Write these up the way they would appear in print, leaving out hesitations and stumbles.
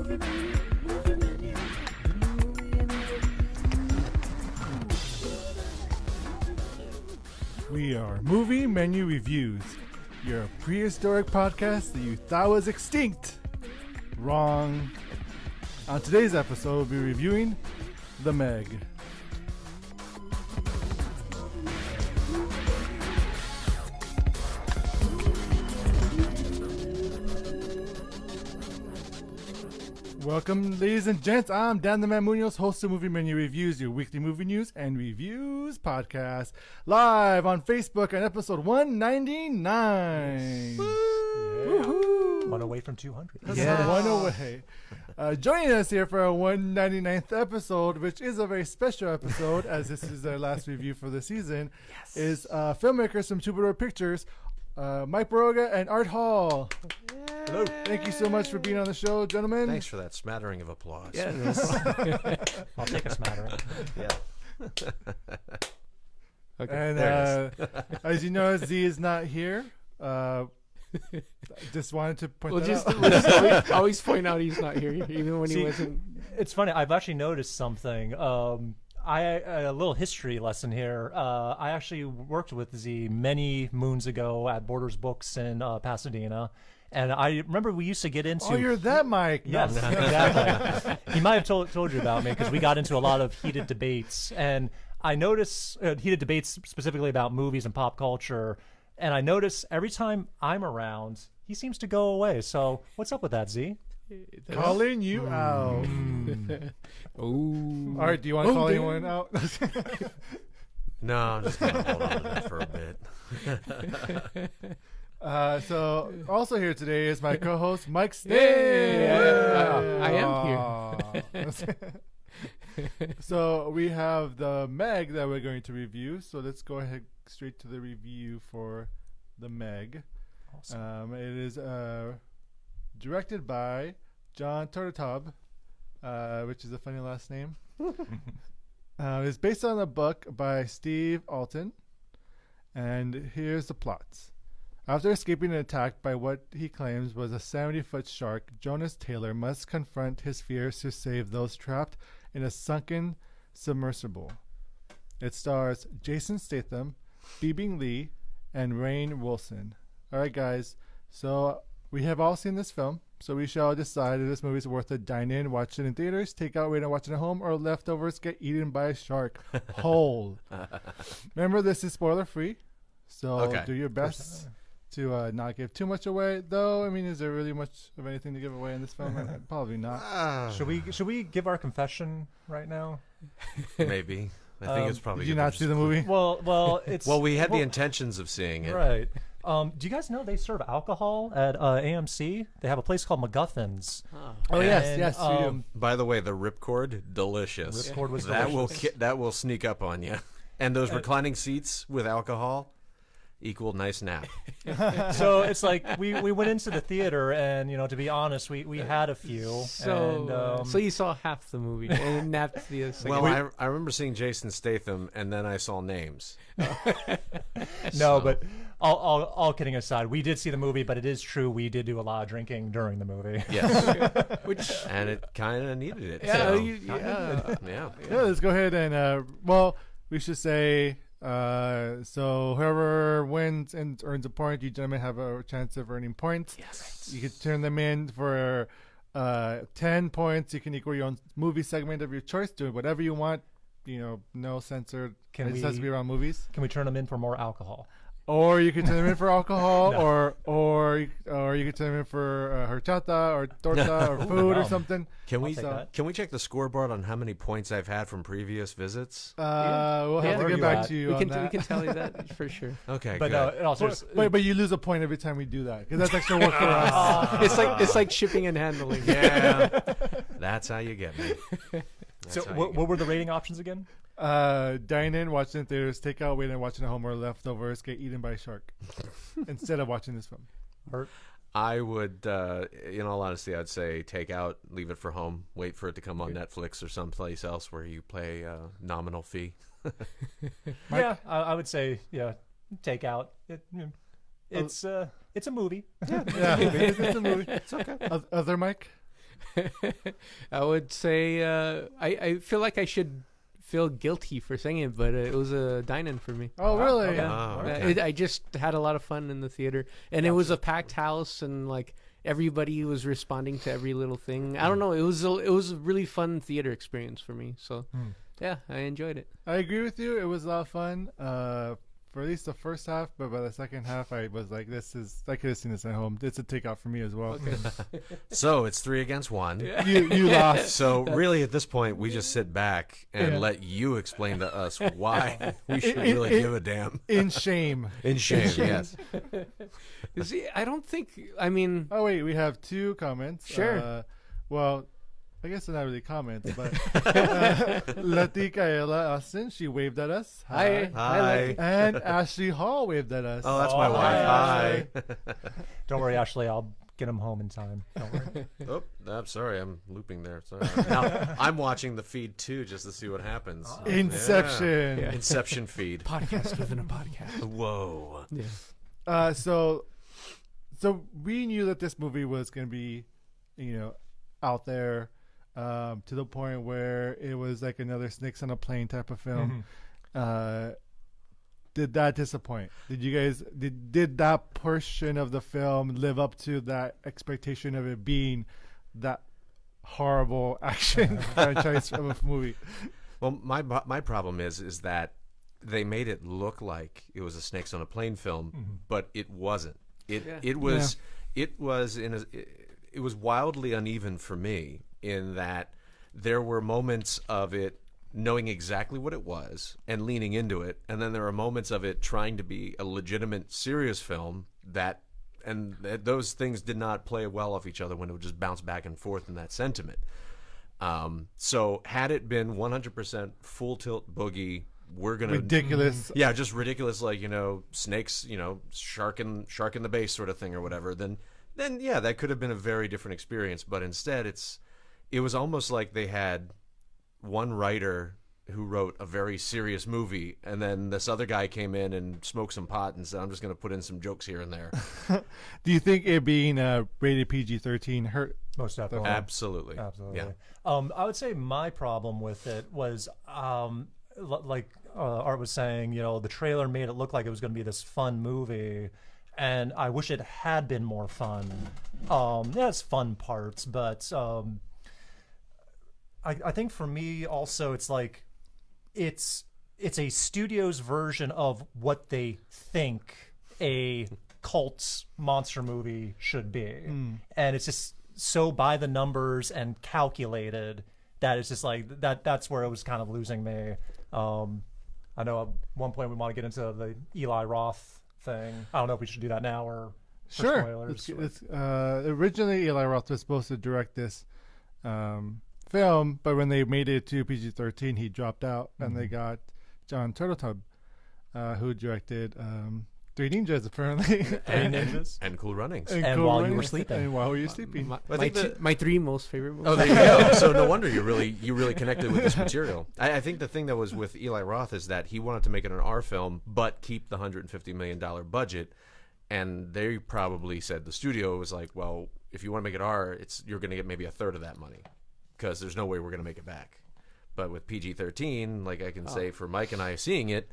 We are Movie Menu Reviews, your prehistoric podcast that you thought was extinct. Wrong. On today's episode, we'll be reviewing The Meg. Welcome, ladies and gents. I'm Dan the Man Munoz, host of Movie Menu Reviews, your weekly movie news and reviews podcast, live on Facebook on episode 199. Woo-hoo. One away from 200. Yeah, one away. Joining us here for our 199th episode, which is a very special episode, as this is our last review for the season, is filmmakers from Troubadour Pictures, Mike Barroga and Art Hall. Hello. Thank you so much for being on the show, gentlemen. Thanks for that smattering of applause. Yeah, I'll take a smattering. Yeah. Okay. And as you know, Z is not here. Just wanted to point that out. Always point out he's not here, even when he wasn't. It's funny. I've actually noticed something. A little history lesson here. I actually worked with Z many moons ago at Borders Books in Pasadena. And I remember we used to get into... Oh, you're that Mike. Yes, exactly. He might have told you about me because we got into a lot of heated debates. And I noticed heated debates specifically about movies and pop culture. And I notice every time I'm around, he seems to go away. So what's up with that, Z? Calling you out. Ooh. All right, do you want to call anyone out? No, I'm just going to hold on to that for a bit. So also here today is my co-host Mike Stay. I am here. So we have the Meg that we're going to review. So let's go ahead straight to the review for the Meg. Awesome. It is directed by John Turteltaub, which is a funny last name. It's based on a book by Steve Alton, and here's the plots. After escaping an attack by what he claims was a 70-foot shark, Jonas Taylor must confront his fears to save those trapped in a sunken submersible. It stars Jason Statham, Bing Lee, and Rainn Wilson. All right, guys. So we have all seen this film, so we shall decide if this movie is worth a dine-in, watch it in theaters, take out, wait and watch it at home, or leftovers get eaten by a shark whole. Remember, this is spoiler-free, so do your best to not give too much away. Though, I mean, is there really much of anything to give away in this film? Probably not. Should we give our confession right now? Maybe. I think it's probably. Did you not see the movie? Well, it's we had the intentions of seeing it. Right. Do you guys know they serve alcohol at AMC? They have a place called MacGuffin's. Oh, yes, we do. By the way, the ripcord, delicious. Ripcord was delicious. That will sneak up on you. And those reclining seats with alcohol equal nice nap. So it's like we went into the theater, and to be honest, we had a few. So you saw half the movie and napped the second. Well, I remember seeing Jason Statham, and then I saw names. No, but all kidding aside, we did see the movie, but it is true we did do a lot of drinking during the movie. Yes, and it kind of needed it. Yeah, let's go ahead and we should say. So whoever wins and earns a point, you gentlemen have a chance of earning points. Yes. You can turn them in for 10 points. You can equal your own movie segment of your choice. Do whatever you want. No censored. It has to be around movies. Can we turn them in for more alcohol? Or you can turn them in for alcohol, No. or you can turn them in for horchata or torta or food or something. Can we check the scoreboard on how many points I've had from previous visits? We'll have to get back to you on that. We can tell you that for sure. Okay, but good. But you lose a point every time we do that because that's extra work for us. It's like shipping and handling. Yeah, that's how you get me. So what were the rating options again? Dine in, watch in theaters, take out, wait and watch it at home, or leftovers get eaten by a shark instead of watching this film. I would, in all honesty, I'd say take out, leave it for home, wait for it to come on Netflix or someplace else where you pay a nominal fee. Yeah, I would say take out. It's a movie. Yeah, it's a movie. It's okay. Other Mike? I would say I feel like I should feel guilty for saying it, but it was a dine-in for me. Oh, really? Okay. Oh, okay. I just had a lot of fun in the theater, and it was a packed house, and like everybody was responding to every little thing. I don't know. It was a really fun theater experience for me. So yeah, I enjoyed it. I agree with you. It was a lot of fun. For at least the first half, but by the second half, I was like, I could have seen this at home. It's a takeout for me as well. Okay. So it's 3 against 1. You lost. So really, at this point, we just sit back and let you explain to us why we should really give a damn. In shame. In shame, yes. You see, I don't think. I mean, Oh, wait, we have 2 comments. Sure. Well, I guess they're not really comments, but Latika Austin, she waved at us. Hi. Hi. And Ashley Hall waved at us. Oh, that's my Oh, wife. hi. Hi. Don't worry, Ashley. I'll get him home in time. Don't worry. Oh, I'm sorry. I'm looping there. Sorry. Now, I'm watching the feed, too, just to see what happens. Inception. Yeah. Inception feed. podcast within a podcast. Whoa. Yeah. So we knew that this movie was going to be, out there, to the point where it was like another Snakes on a Plane type of film. Did that disappoint? Did you guys did that portion of the film live up to that expectation of it being that horrible action franchise of a movie? Well, my problem is that they made it look like it was a Snakes on a Plane film, but it wasn't. It was wildly uneven for me in that there were moments of it knowing exactly what it was and leaning into it, and then there are moments of it trying to be a legitimate, serious film and those things did not play well off each other when it would just bounce back and forth in that sentiment. So had it been 100% full tilt boogie, we're gonna Ridiculous. yeah, just ridiculous, like snakes, shark in the base sort of thing or whatever. Then yeah, that could have been a very different experience. But instead, it was almost like they had one writer who wrote a very serious movie, and then this other guy came in and smoked some pot and said, "I'm just going to put in some jokes here and there." Do you think it being rated PG-13 hurt? Most definitely. Absolutely. Absolutely. Yeah. I would say my problem with it was, like Art was saying, the trailer made it look like it was going to be this fun movie, and I wish it had been more fun. It's fun parts, but I think for me also it's like it's a studio's version of what they think a cult monster movie should be, and it's just so by the numbers and calculated that it's just like that's where it was kind of losing me. I know at one point we want to get into the Eli Roth thing. I don't know if we should do that now or Sure. spoilers. Originally, Eli Roth was supposed to direct this film, but when they made it to PG-13, he dropped out, and they got John Turteltaub, who directed Three Ninjas, apparently. And Ninjas. And Cool Runnings. And while you were sleeping. And while we were sleeping. My 3 most favorite movies. Oh, there you go. So no wonder you really connected with this material. I think the thing that was with Eli Roth is that he wanted to make it an R film, but keep the $150 million budget. And they probably said, the studio was like, well, if you want to make it R, you're going to get maybe a third of that money, because there's no way we're going to make it back. But with PG-13, like I can say for Mike and I seeing it,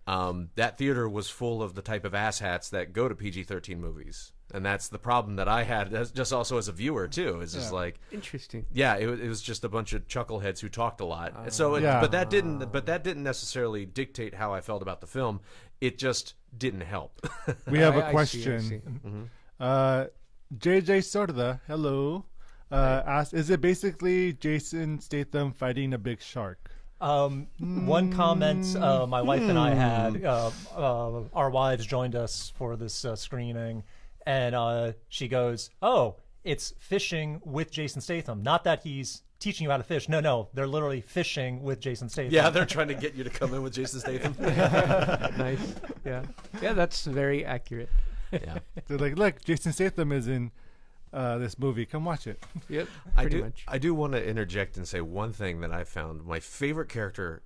that theater was full of the type of asshats that go to PG-13 movies, and that's the problem that I had, just also as a viewer too. It's just like Interesting. yeah, it was just a bunch of chuckleheads who talked a lot. But that didn't necessarily dictate how I felt about the film. It just didn't help. We have a I see. question. JJ Sorda, hello, asked, is it basically Jason Statham fighting a big shark? One comment my wife and I had, our wives joined us for this screening, and she goes, "Oh, it's fishing with Jason Statham. Not that he's teaching you how to fish. No, they're literally fishing with Jason Statham." Yeah, they're trying to get you to come in with Jason Statham. Nice. Yeah, that's very accurate. Yeah. They're like, look, Jason Statham is in this movie. Come watch it. Yep. I Pretty do. much. I do want to interject and say one thing that I found my favorite character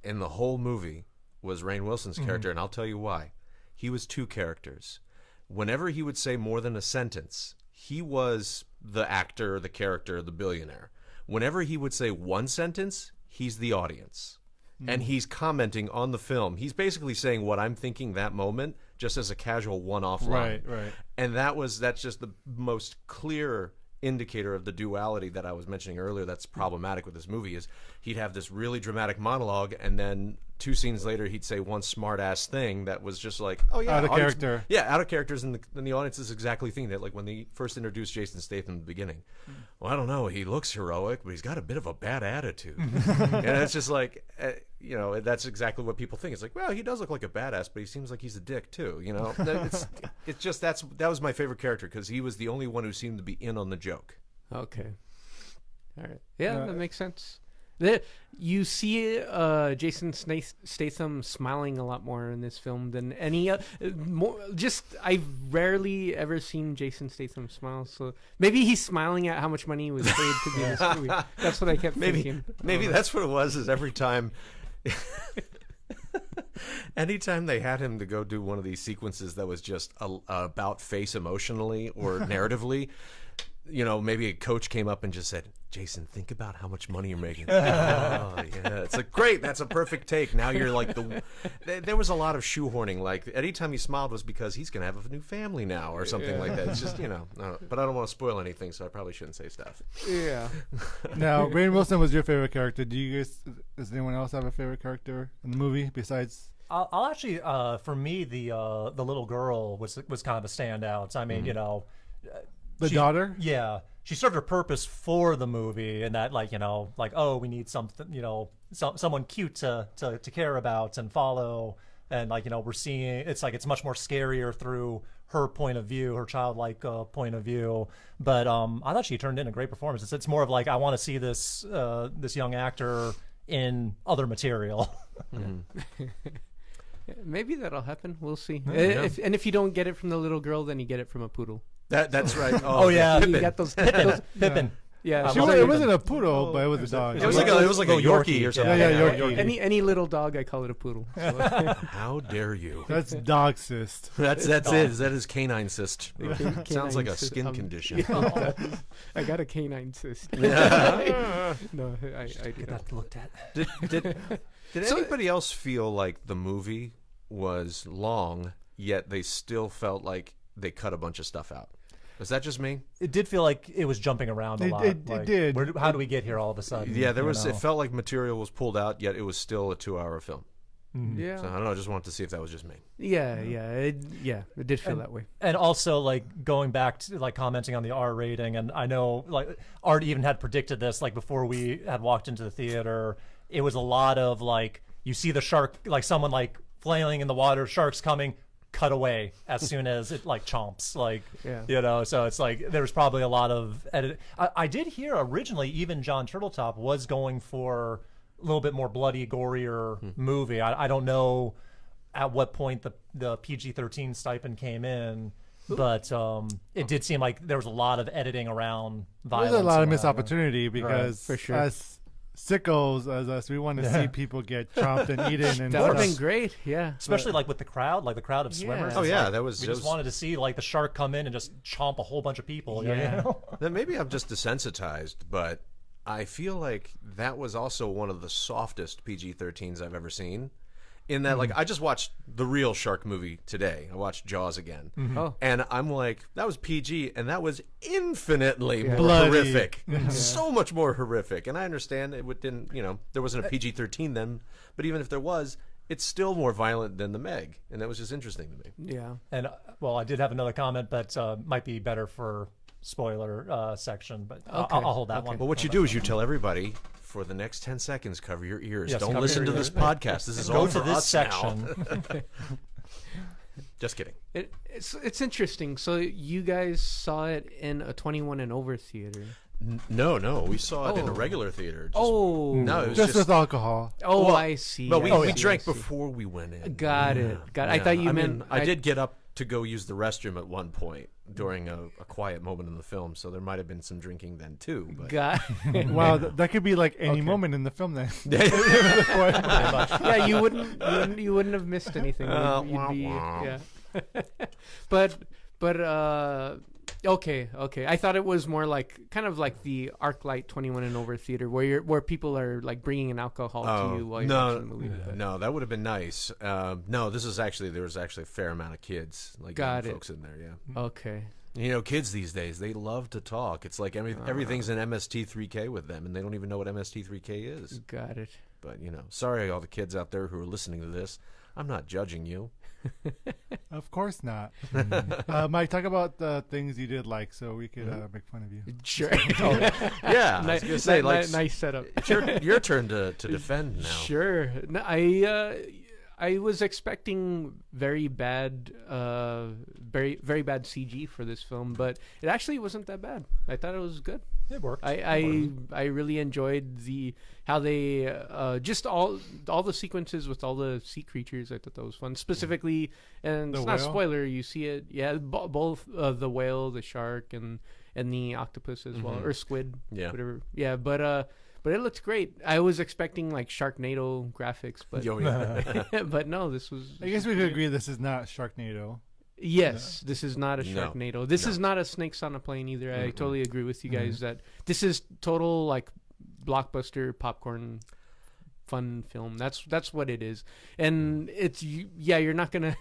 in the whole movie was Rainn Wilson's character, and I'll tell you why. He was 2 characters. Whenever he would say more than a sentence, he was the actor, the character, the billionaire. Whenever he would say one sentence, he's the audience. And he's commenting on the film. He's basically saying what I'm thinking that moment, just as a casual one-off line. Right. And that's just the most clear indicator of the duality that I was mentioning earlier that's problematic with this movie is he'd have this really dramatic monologue, and then 2 scenes later he'd say one smart-ass thing that was just like, oh yeah, Out of character. Yeah, out of characters, and the audience is exactly thinking that, like when they first introduced Jason Statham in the beginning. Well, I don't know, he looks heroic, but he's got a bit of a bad attitude. And it's just like, that's exactly what people think. It's like, well, he does look like a badass, but he seems like he's a dick too, It's just that was my favorite character because he was the only one who seemed to be in on the joke. Okay. All right. Yeah, that makes sense. You see Jason Statham smiling a lot more in this film than any I've rarely ever seen Jason Statham smile, so maybe he's smiling at how much money he was paid to do this movie. That's what I kept thinking. Maybe that's what it was, is every time anytime they had him to go do one of these sequences that was just about face emotionally or narratively, maybe a coach came up and just said, Jason, think about how much money you're making. Oh, yeah. It's like, great, that's a perfect take. Now you're like there was a lot of shoehorning. Like, anytime he smiled was because he's going to have a new family now or something like that. It's just, but I don't want to spoil anything, so I probably shouldn't say stuff. Yeah. Now, Rainn Wilson was your favorite character. Does anyone else have a favorite character in the movie besides? I'll actually, for me, the little girl was kind of a standout. I mean, The daughter? Yeah. She served her purpose for the movie, and that, oh, we need something, someone cute to care about and follow. And, we're seeing, it's much more scarier through her point of view, her childlike point of view. But I thought she turned in a great performance. It's more of I want to see this young actor in other material. Maybe that'll happen. We'll see. Yeah. If you don't get it from the little girl, then you get it from a poodle. That's right. Oh yeah, You got those Pippin. Yeah, It wasn't a poodle, but it was a dog. It was like a Yorkie or something. Yeah, Yorkie. Any little dog, I call it a poodle. So. How dare you? That's dog cyst. That's it. That is canine cyst. Canine Sounds like a cyst. skin condition. Yeah, I got a canine cyst. No, I did Get not. that looked at. Did anybody else feel like the movie was long, yet they still felt like they cut a bunch of stuff out? Was that just me? It did feel like it was jumping around a lot. It did. How do we get here all of a sudden? Yeah, there was. It felt like material was pulled out, yet it was still a 2-hour film. Yeah. So I don't know. I just wanted to see if that was just me. Yeah. It did feel that way. And also, going back to commenting on the R rating, and I know Art even had predicted this before we had walked into the theater. It was a lot of you see the shark, someone flailing in the water, sharks coming, cut away as soon as it chomps, so it's there was probably a lot of edit. I did hear originally even John Turtletop was going for a little bit more bloody, gorier movie. I don't know at what point the PG-13 stipend came in, but it did seem like there was a lot of editing around violence. There's a lot of and missed whatnot. opportunity because for sure. as sickos as us, we want to see people get chomped and eaten. And That would have stuff. been great. Yeah. Especially with the crowd, the crowd of swimmers. Oh It's yeah, we that just wanted to see the shark come in and just chomp a whole bunch of people. Yeah. Then maybe I'm just desensitized, but I feel like that was also one of the softest PG-13s I've ever seen. In that, I just watched the real shark movie today. I watched Jaws again. Oh. And I'm like, that was PG, and that was infinitely more Bloody. horrific. So much more horrific. And I understand didn't, there wasn't a PG-13 then, but even if there was, it's still more violent than the Meg. And that was just interesting to me. Yeah. And I did have another comment, but might be better for spoiler section. But I'll hold that one. But what you do is you tell everybody, for the next 10 seconds, cover your ears. Yes, Don't cover listen your to ears. this podcast. This is Go all to for this us section. now. Just kidding. It's interesting. So you guys saw it in a 21 and over theater. No. We saw it in a Oh. regular theater. No, it was just with alcohol. Oh, Well, I see. But I we see, drank I see. before we went in. Got it. I thought you meant. I did get up to go use the restroom at one point during a quiet moment in the film, so there might have been some drinking then too. But Got. Wow, that could be any moment in the film then. Yeah, you wouldn't have missed anything. You'd be, wah. yeah. but Okay. I thought it was more like kind of like the ArcLight 21 and over theater where people are like bringing in alcohol to you while you're watching the movie. No, that would have been nice. No, there was actually a fair amount of kids, like young folks in there. Yeah. Okay. You know, kids these days, they love to talk. It's like everything's in MST3K with them, and they don't even know what MST3K is. Got it. But, you know, sorry all the kids out there who are listening to this. I'm not judging you. Of course not. Mike, talk about the things you did like, so we could make fun of you. Sure. Yeah, I was gonna say, nice setup. It's your turn to defend now. Sure. No, I was expecting very bad CG for this film, but it actually wasn't that bad. I thought it was good. It worked. I really enjoyed how they just all the sequences with all the sea creatures. I thought that was fun. Specifically, and it's not a spoiler. You see it, yeah, both the whale, the shark, and the octopus as well, or squid, whatever. Yeah, but it looks great. I was expecting like Sharknado graphics, but but no, this was. I guess we could agree this is not Sharknado. Yes, this is not a Sharknado. This is not a Snakes on a Plane either. I totally agree with you guys that this is total like blockbuster popcorn fun film. That's what it is, and it's you're not gonna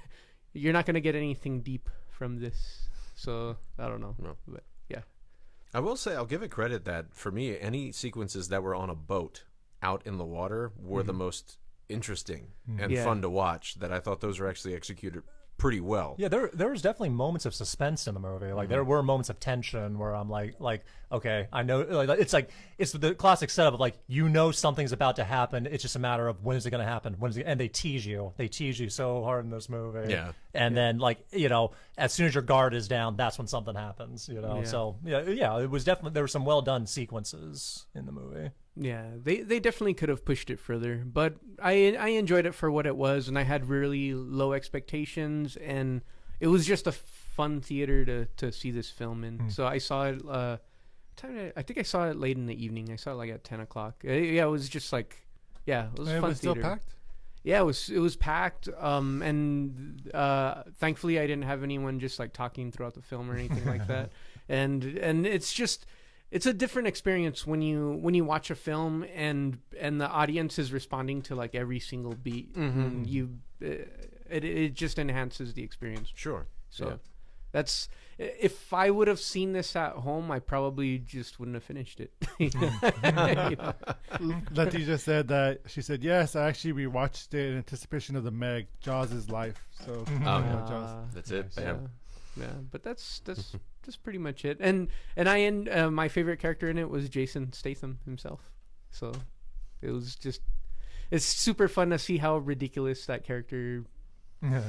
get anything deep from this. So I don't know, but yeah. I will say I'll give it credit that for me, any sequences that were on a boat out in the water were the most interesting and fun to watch. That I thought those were actually executed pretty well. Yeah, there was definitely moments of suspense in the movie. Like there were moments of tension where I'm like, okay, I know. Like it's the classic setup of like something's about to happen. It's just a matter of when is it going to happen? And they tease you. They tease you so hard in this movie. Yeah. And then like as soon as your guard is down, that's when something happens. Yeah. So yeah, it was definitely there were some well done sequences in the movie. Yeah, they definitely could have pushed it further, but I enjoyed it for what it was, and I had really low expectations, and it was just a fun theater to see this film in. So I saw it. I think I saw it late in the evening. I saw it like at 10 o'clock. Yeah, it was just like, it was a fun still theater. packed? Yeah, it was packed. And thankfully I didn't have anyone just like talking throughout the film or anything like that. And it's just. It's a different experience when you watch a film and the audience is responding to like every single beat. And it just enhances the experience. Sure. So that's if I would have seen this at home, I probably just wouldn't have finished it. Letty just said that she said yes. I actually rewatched it in anticipation of the Meg. Jaws is life. So Jaws. That's it. Yeah, but that's pretty much it. And my favorite character in it was Jason Statham himself. So it's super fun to see how ridiculous that character,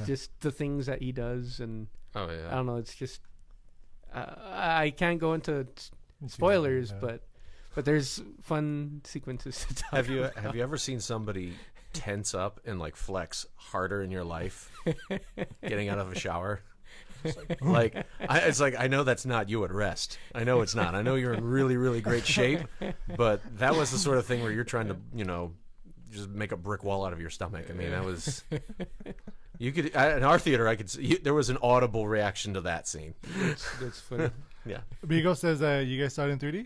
just the things that he does, and I don't know. It's just I can't go into spoilers, but there's fun sequences to talk about. Have you ever seen somebody tense up and like flex harder in your life getting out of a shower? It's like I know that's not you at rest. I know it's not. I know you're in really, really great shape, but that was the sort of thing where you're trying to, just make a brick wall out of your stomach. I mean, that was. You could in our theater. I could see there was an audible reaction to that scene. That's funny. Yeah. Bigo says you guys saw it in 3D.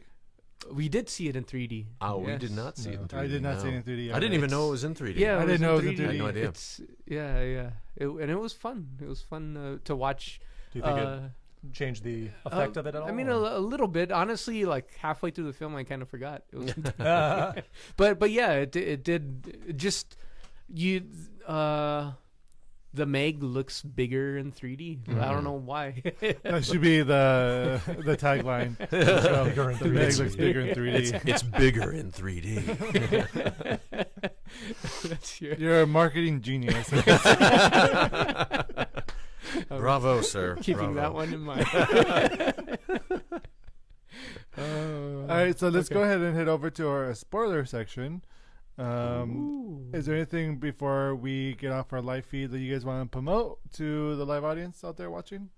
We did see it in 3D. Oh, yes. We did not see it in 3D. I did not see it in 3D. I didn't even know it was in 3D. Yeah, I didn't know it was in 3D. I had no idea. And it was fun. It was fun to watch. Do you think it changed the effect of it at all? I mean, a little bit. Honestly, like halfway through the film, I kind of forgot. It was but yeah, it did. Just the Meg looks bigger in 3D. I don't know why. That should be the tagline. Bigger in The 3D. Meg looks bigger in 3D. It's bigger in 3D. You're a marketing genius. Bravo, sir. Keeping Bravo. that one in mind. All right, so let's go ahead and head over to our spoiler section. Is there anything before we get off our live feed that you guys want to promote to the live audience out there watching?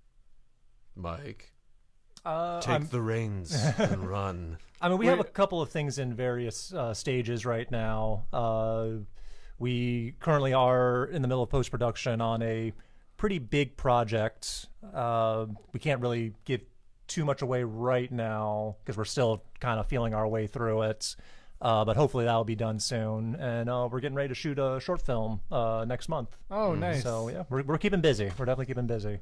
Mike, take the reins and run. I mean, we have a couple of things in various stages right now. We currently are in the middle of post-production on a pretty big project. We can't really give too much away right now because we're still kind of feeling our way through it. But hopefully that'll be done soon. And we're getting ready to shoot a short film next month. Oh, nice. So, yeah, we're keeping busy. We're definitely keeping busy.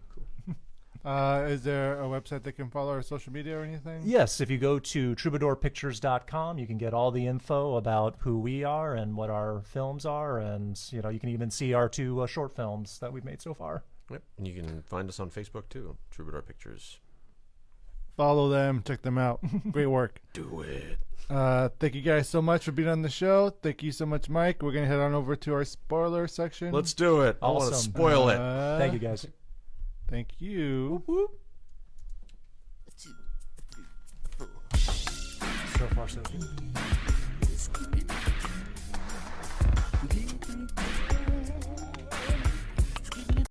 Is there a website they can follow or social media or anything? Yes, if you go to troubadourpictures.com, you can get all the info about who we are and what our films are. And, you can even see our 2 short films that we've made so far. Yep. And you can find us on Facebook, too, Troubadour Pictures. Follow them. Check them out. Great work. Do it. Thank you guys so much for being on the show. Thank you so much, Mike. We're going to head on over to our spoiler section. Let's do it. I want to Awesome. spoil it. Thank you, guys. Thank you. So far, so good.